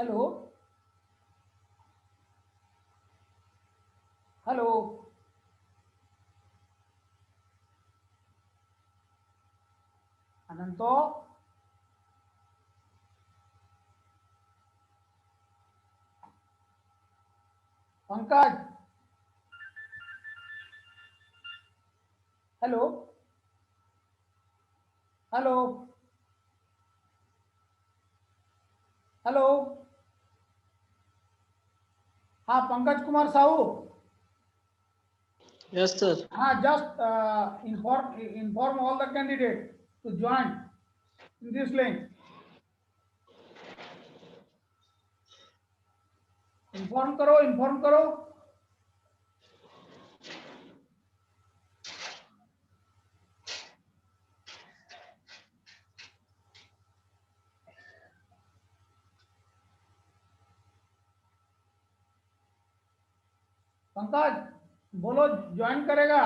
Hello hello Ananto Pankaj hello hello hello हाँ Pankaj Kumar Sahu Yes, sir. हाँ just inform all the candidates to join in this link. Inform करो पंकज बोलो join करेगा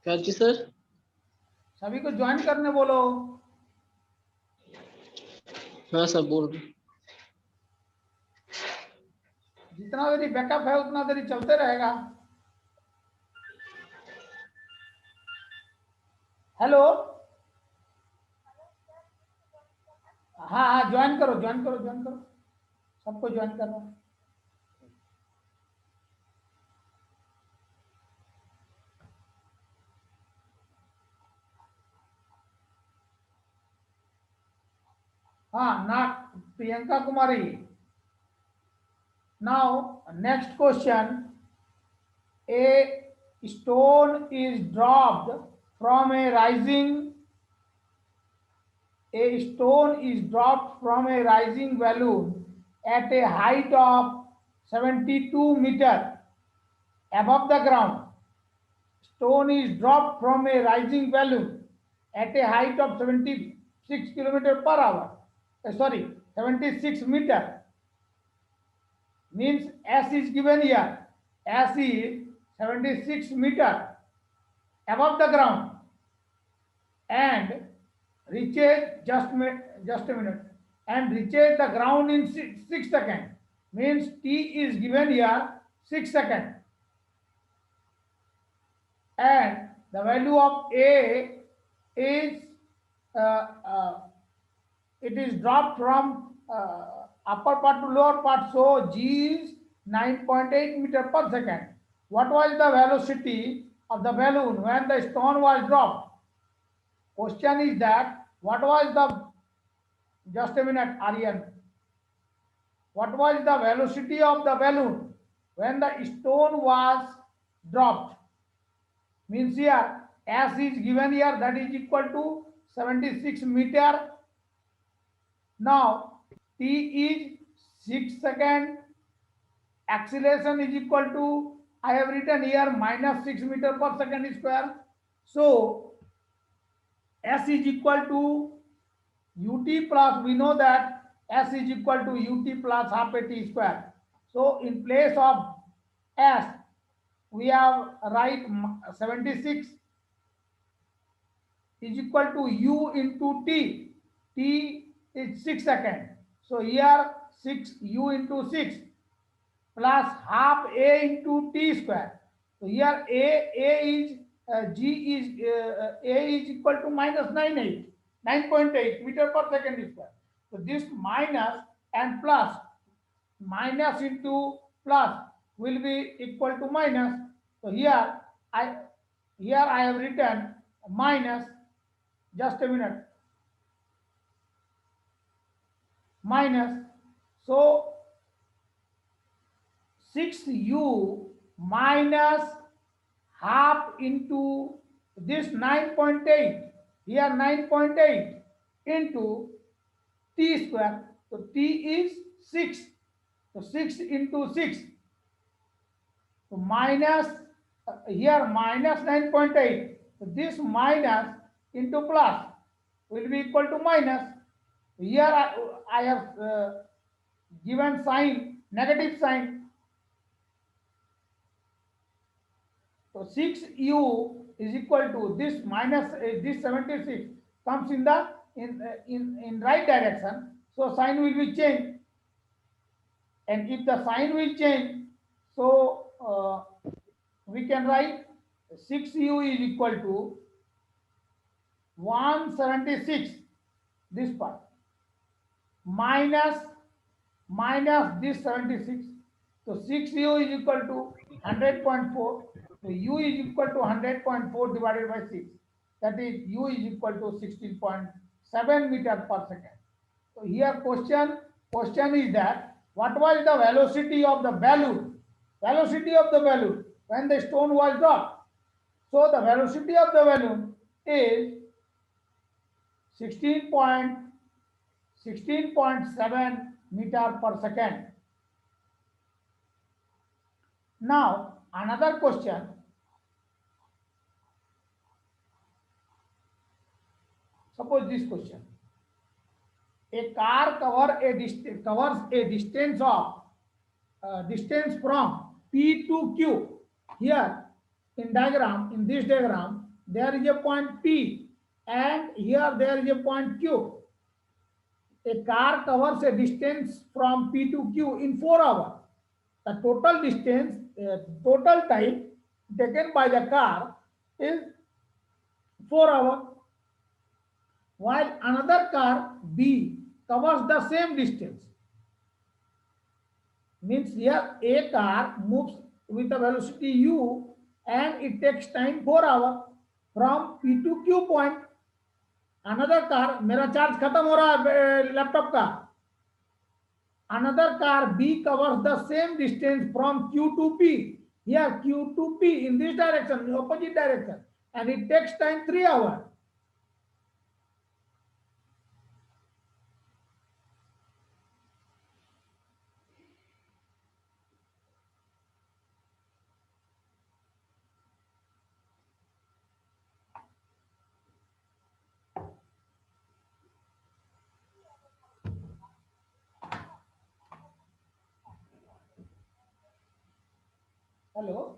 क्या जी sir? सभी को ज्वाइन करने बोलो हाँ सर, बोल रहे। जितना देरी बैकअप है उतना देरी चलते रहेगा हेलो हाँ हाँ ज्वाइन करो सबको ज्वाइन करना हाँ ना Priyanka Kumari now next question a stone is dropped from a rising balloon at a height of 72 meter above the ground. Stone is dropped from a rising balloon at a height of 76 kilometer per hour. 76 meter. Means S is given here. S is 76 meter above the ground and reaches just a minute and reaches the ground in 6 seconds. Means T is given here 6 seconds and the value of A is it is dropped from upper part to lower part, so G is 9.8 meter per second. What was the velocity of the balloon when the stone was dropped? Question is that what was the just a minute Aryan, what was the velocity of the balloon when the stone was dropped? Means here S is given here, that is equal to 76 meter. Now T is 6 second, acceleration is equal to, I have written here minus 6 meter per second square. So S is equal to ut plus, we know that S is equal to ut plus half a t square. So in place of S we have write 76 is equal to u into t. T is 6 seconds. So here 6 u into 6 plus half a into t square. So here a is g is a is equal to minus 9.8 meter per second square. So this minus and plus, minus into plus will be equal to minus. So I here I have written minus, just a minute, minus, so 6u minus half into this 9.8, here 9.8 into t square, so t is 6, so 6 into 6, so minus here minus 9.8, so this minus into plus will be equal to minus. Here I have given sign, negative sign. So 6u is equal to this minus this 76 comes in the in right direction, so sign will be changed. And if the sign will change, so we can write 6u is equal to 176, this part, minus this 76. So 6u is equal to 100.4. So u is equal to 100.4 divided by 6. That is u is equal to 16.7 meter per second. So here question is that what was the velocity of the balloon? Velocity of the balloon when the stone was dropped. So the velocity of the balloon is 16.7 meter per second. Now another question. Suppose this question. A car covers a distance of distance from P to Q. Here in this diagram, there is a point P and here there is a point Q. A car covers a distance from P to Q in 4 hours. The total distance, total time taken by the car is 4 hours, while another car B covers the same distance. Means here a car moves with a velocity u and it takes time 4 hours from P to Q point. Another car, मेरा charge खत्म हो रहा है laptop का. Another car B covers the same distance from Q to P. Here Q to P in this direction, in opposite direction, and it takes time 3 hours. Hello.